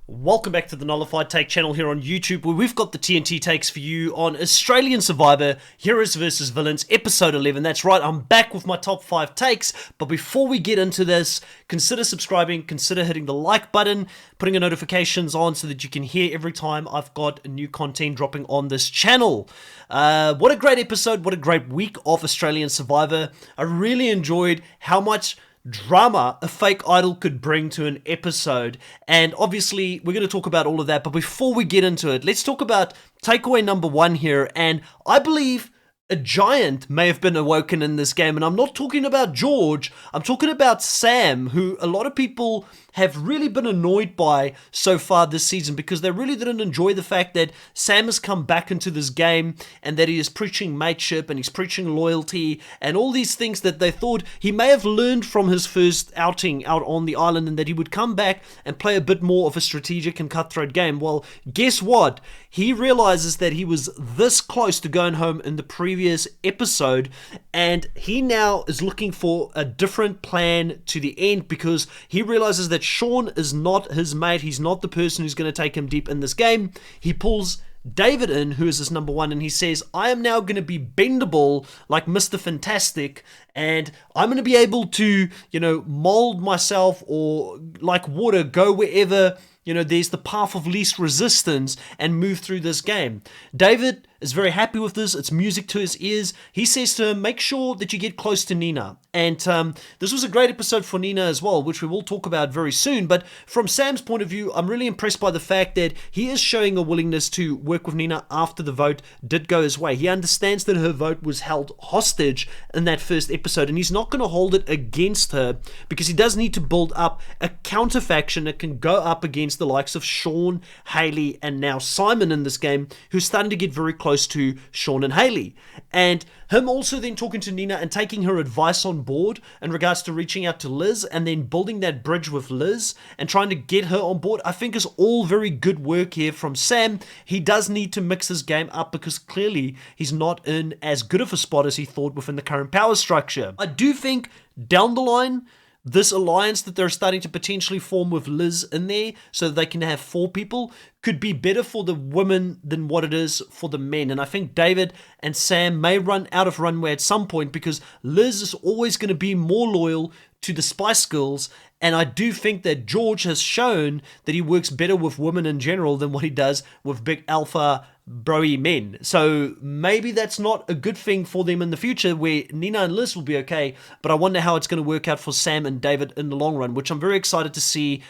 Welcome back to the Nullified Take channel here on YouTube, where we've got the TNT takes for you on Australian Survivor, Heroes vs Villains, episode 11. That's right, I'm back with my top 5 takes, but before we get into this, consider subscribing, consider hitting the like button, putting the notifications on so that you can hear every time I've got new content dropping on this channel. What a great episode, what a great week of Australian Survivor. I really enjoyed how much drama a fake idol could bring to an episode, and obviously we're going to talk about all of that. But before we get into it, let's talk about takeaway number 1 here. And I believe a giant may have been awoken in this game, and I'm not talking about George, I'm talking about Sam, who a lot of people have really been annoyed by so far this season, because they really didn't enjoy the fact that Sam has come back into this game and that he is preaching mateship and he's preaching loyalty and all these things that they thought he may have learned from his first outing out on the island, and that he would come back and play a bit more of a strategic and cutthroat game. Well, guess what? He realizes that he was this close to going home in the previous episode, and he now is looking for a different plan to the end, because he realizes that Sean is not his mate. He's not the person who's going to take him deep in this game. He pulls David in, who is his number 1, and he says, I am now going to be bendable like Mr. Fantastic, and I'm going to be able to, mold myself, or like water, go wherever there's the path of least resistance and move through this game. David is very happy with this. It's music to his ears. He says to him, make sure that you get close to Nina. And this was a great episode for Nina as well, which we will talk about very soon. But from Sam's point of view, I'm really impressed by the fact that he is showing a willingness to work with Nina after the vote did go his way. He understands that her vote was held hostage in that first episode, and he's not going to hold it against her, because he does need to build up a counterfaction that can go up against the likes of Sean, Haley, and now Simon in this game, who's starting to get very close to Sean and Haley. And him also then talking to Nina and taking her advice on board in regards to reaching out to Liz and then building that bridge with Liz and trying to get her on board, I think is all very good work here from Sam. He does need to mix his game up, because clearly he's not in as good of a spot as he thought within the current power structure. I do think down the line, this alliance that they're starting to potentially form with Liz in there, so that they can have 4 people, could be better for the women than what it is for the men. And I think David and Sam may run out of runway at some point, because Liz is always going to be more loyal to the Spice Girls, and I do think that George has shown that he works better with women in general than what he does with big alpha broy men. So maybe that's not a good thing for them in the future, where Nina and Liz will be okay, but I wonder how it's going to work out for Sam and David in the long run, which I'm very excited to see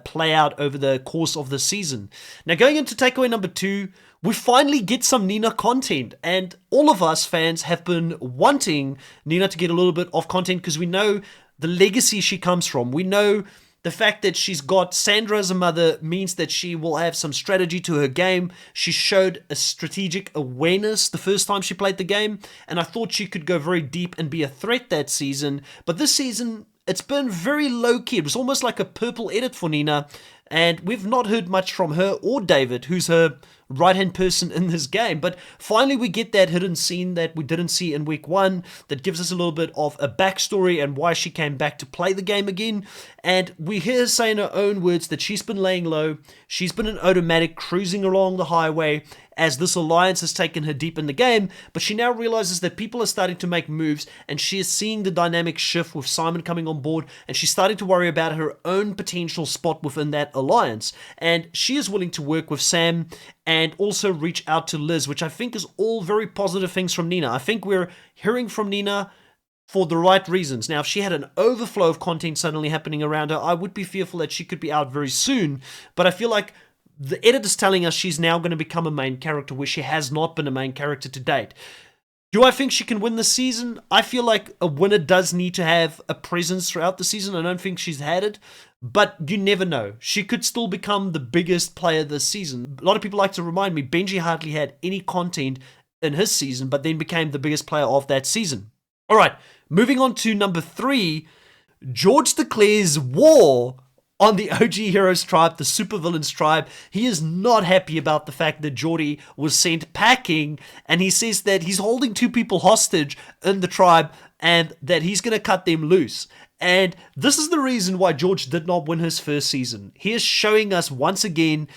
play out over the course of the season. Now, going into takeaway number 2, we finally get some Nina content, and all of us fans have been wanting Nina to get a little bit of content, because we know the legacy she comes from. We know the fact that she's got Sandra as a mother means that she will have some strategy to her game. She showed a strategic awareness the first time she played the game, and I thought she could go very deep and be a threat that season. But this season, it's been very low-key. It was almost like a purple edit for Nina, and we've not heard much from her or David, who's her right-hand person in this game. But finally we get that hidden scene that we didn't see in week 1, that gives us a little bit of a backstory and why she came back to play the game again. And we hear her say in her own words that she's been laying low, she's been an automatic cruising along the highway as this alliance has taken her deep in the game, but she now realizes that people are starting to make moves, and she is seeing the dynamic shift with Simon coming on board, and she's starting to worry about her own potential spot within that alliance. And she is willing to work with Sam and also reach out to Liz, which I think is all very positive things from Nina. I think we're hearing from Nina for the right reasons. Now, if she had an overflow of content suddenly happening around her, I would be fearful that she could be out very soon, but I feel like the editor's telling us she's now going to become a main character, where she has not been a main character to date. Do I think she can win this season? I feel like a winner does need to have a presence throughout the season. I don't think she's had it, but you never know. She could still become the biggest player this season. A lot of people like to remind me, Benji hardly had any content in his season, but then became the biggest player of that season. All right, moving on to number 3, George declares war on the OG Heroes tribe, the supervillains tribe. He is not happy about the fact that Geordie was sent packing, and he says that he's holding 2 people hostage in the tribe and that he's going to cut them loose. And this is the reason why George did not win his first season. He is showing us once again,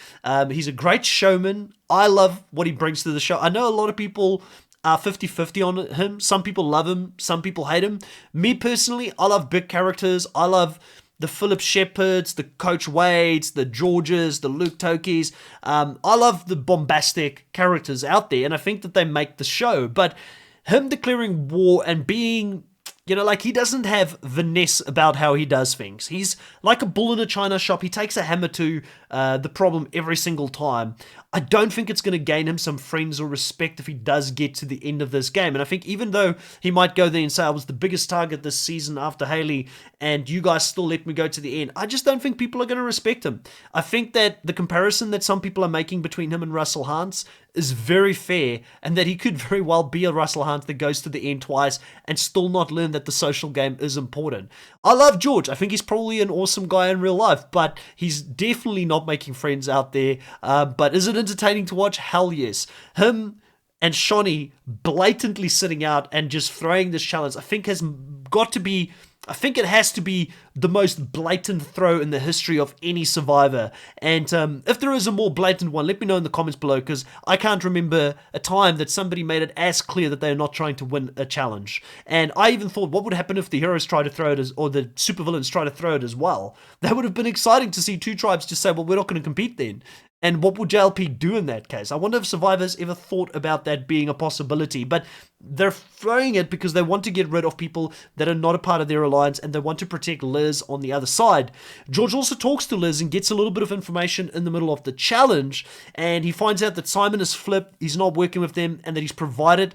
he's a great showman. I love what he brings to the show. I know a lot of people are 50-50 on him. Some people love him, some people hate him. Me personally, I love big characters. I love the Philip Shepherds, the Coach Wades, the Georges, the Luke Tokis. I love the bombastic characters out there, and I think that they make the show. But him declaring war and being, like, he doesn't have finesse about how he does things. He's like a bull in a china shop. He takes a hammer to the problem every single time. I don't think it's going to gain him some friends or respect if he does get to the end of this game. And I think even though he might go there and say, I was the biggest target this season after Haley, and you guys still let me go to the end, I just don't think people are going to respect him. I think that the comparison that some people are making between him and Russell Hantz is very fair, and that he could very well be a Russell Hantz that goes to the end twice and still not learn that the social game is important. I love George. I think he's probably an awesome guy in real life, but he's definitely not making friends out there. But is it entertaining to watch? Hell yes. Him and Shawnee blatantly sitting out and just throwing this challenge, I think it has to be the most blatant throw in the history of any Survivor. And if there is a more blatant one, let me know in the comments below, because I can't remember a time that somebody made it as clear that they're not trying to win a challenge. And I even thought, what would happen if the heroes try to throw it, or the supervillains try to throw it as well? That would have been exciting to see two tribes just say, well, we're not going to compete then. And what would JLP do in that case? I wonder if Survivors ever thought about that being a possibility. But they're throwing it because they want to get rid of people that are not a part of their alliance, and they want to protect Liz on the other side. George also talks to Liz and gets a little bit of information in the middle of the challenge, and he finds out that Simon is flipped, he's not working with them, and that he's provided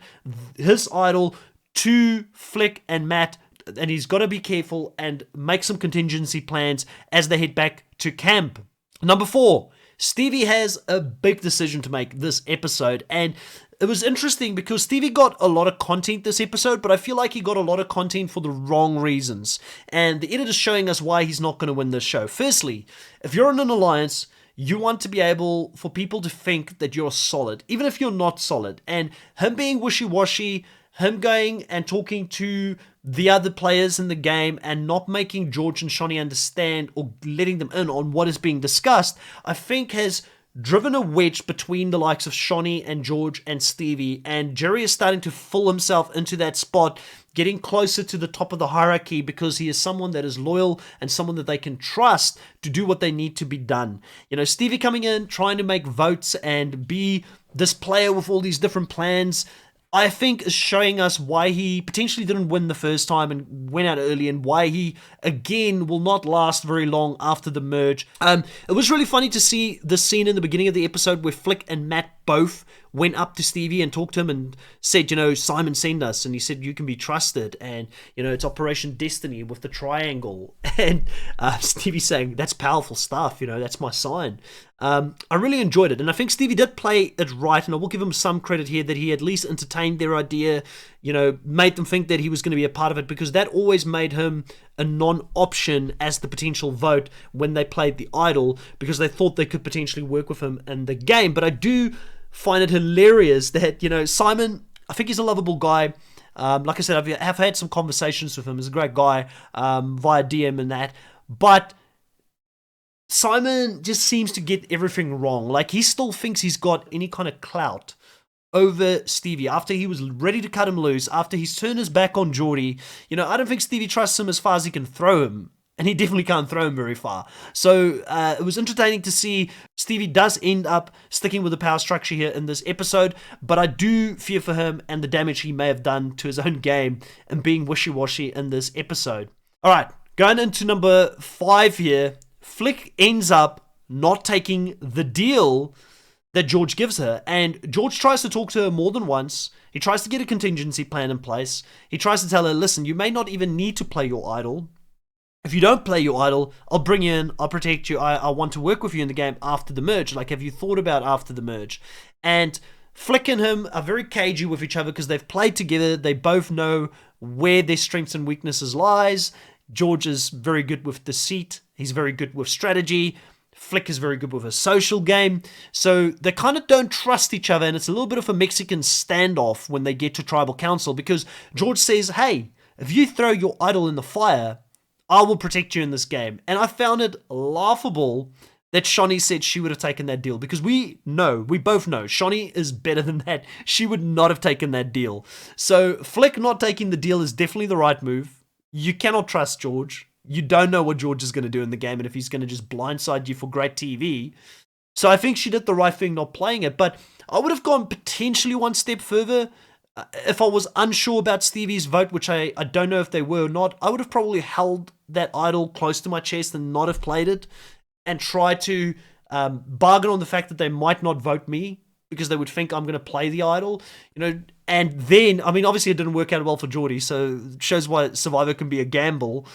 his idol to Flick and Matt, and he's got to be careful and make some contingency plans as they head back to camp. Number 4. Stevie has a big decision to make this episode, and it was interesting because Stevie got a lot of content this episode, but I feel like he got a lot of content for the wrong reasons, and the editor's showing us why he's not going to win this show. Firstly, if you're in an alliance, you want to be able for people to think that you're solid, even if you're not solid, and him being wishy-washy, him going and talking to the other players in the game and not making George and Shawnee understand or letting them in on what is being discussed, I think has driven a wedge between the likes of Shawnee and George and Stevie, and Jerry is starting to fill himself into that spot, getting closer to the top of the hierarchy because he is someone that is loyal and someone that they can trust to do what they need to be done. Stevie coming in, trying to make votes and be this player with all these different plans, I think is showing us why he potentially didn't win the first time and went out early, and why he, again, will not last very long after the merge. It was really funny to see the scene in the beginning of the episode where Flick and Matt both went up to Stevie and talked to him and said, Simon sent us, and he said, you can be trusted, and, it's Operation Destiny with the triangle, and Stevie saying, that's powerful stuff, that's my sign. I really enjoyed it, and I think Stevie did play it right, and I will give him some credit here that he at least entertained their idea, made them think that he was going to be a part of it, because that always made him a non-option as the potential vote when they played the idol, because they thought they could potentially work with him in the game. But I do find it hilarious that, Simon, I think he's a lovable guy. Like I said, I have had some conversations with him. He's a great guy via DM and that. But Simon just seems to get everything wrong. Like, he still thinks he's got any kind of clout over Stevie after he was ready to cut him loose, after he's turned his back on Geordie. I don't think Stevie trusts him as far as he can throw him. And he definitely can't throw him very far. So it was entertaining to see Stevie does end up sticking with the power structure here in this episode. But I do fear for him and the damage he may have done to his own game and being wishy-washy in this episode. All right, going into number 5 here. Flick ends up not taking the deal that George gives her. And George tries to talk to her more than once. He tries to get a contingency plan in place. He tries to tell her, listen, you may not even need to play your idol. If you don't play your idol, I'll bring you in, I'll protect you, I want to work with you in the game after the merge. Like, have you thought about after the merge? And Flick and him are very cagey with each other because they've played together. They both know where their strengths and weaknesses lies. George is very good with deceit. He's very good with strategy. Flick is very good with a social game. So they kind of don't trust each other, and it's a little bit of a Mexican standoff when they get to Tribal Council, because George says, hey, if you throw your idol in the fire, I will protect you in this game. And I found it laughable that Shani said she would have taken that deal, because we both know, Shani is better than that. She would not have taken that deal. So Flick not taking the deal is definitely the right move. You cannot trust George. You don't know what George is going to do in the game and if he's going to just blindside you for great TV. So I think she did the right thing not playing it, but I would have gone potentially one step further. If I was unsure about Stevie's vote, which I don't know if they were or not, I would have probably held that idol close to my chest and not have played it, and try to bargain on the fact that they might not vote me because they would think I'm going to play the idol, and then, I mean, obviously it didn't work out well for Geordie, so it shows why Survivor can be a gamble.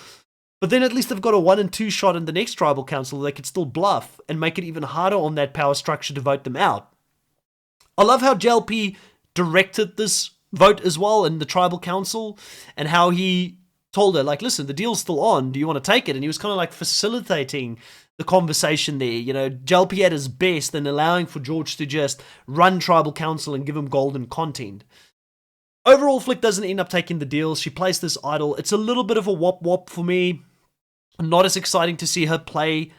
But then at least they've got a 1 and 2 shot in the next tribal council. They could still bluff and make it even harder on that power structure to vote them out. I love how JLP directed this vote as well in the tribal council, and how he told her, like, listen, the deal's still on. Do you want to take it? And he was kind of like facilitating the conversation there. JLP at his best and allowing for George to just run tribal council and give him golden content. Overall, Flick doesn't end up taking the deal. She plays this idol. It's a little bit of a wop-wop for me. Not as exciting to see her play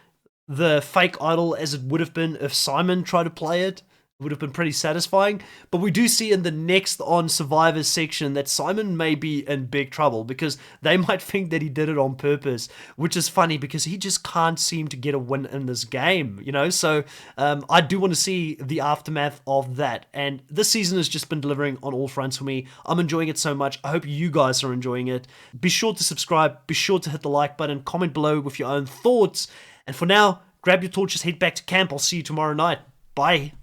the fake idol as it would have been if Simon tried to play it. It would have been pretty satisfying. But we do see in the next on Survivors section that Simon may be in big trouble, because they might think that he did it on purpose, which is funny because he just can't seem to get a win in this game, So I do want to see the aftermath of that. And this season has just been delivering on all fronts for me. I'm enjoying it so much. I hope you guys are enjoying it. Be sure to subscribe. Be sure to hit the like button. Comment below with your own thoughts. And for now, grab your torches, head back to camp. I'll see you tomorrow night. Bye.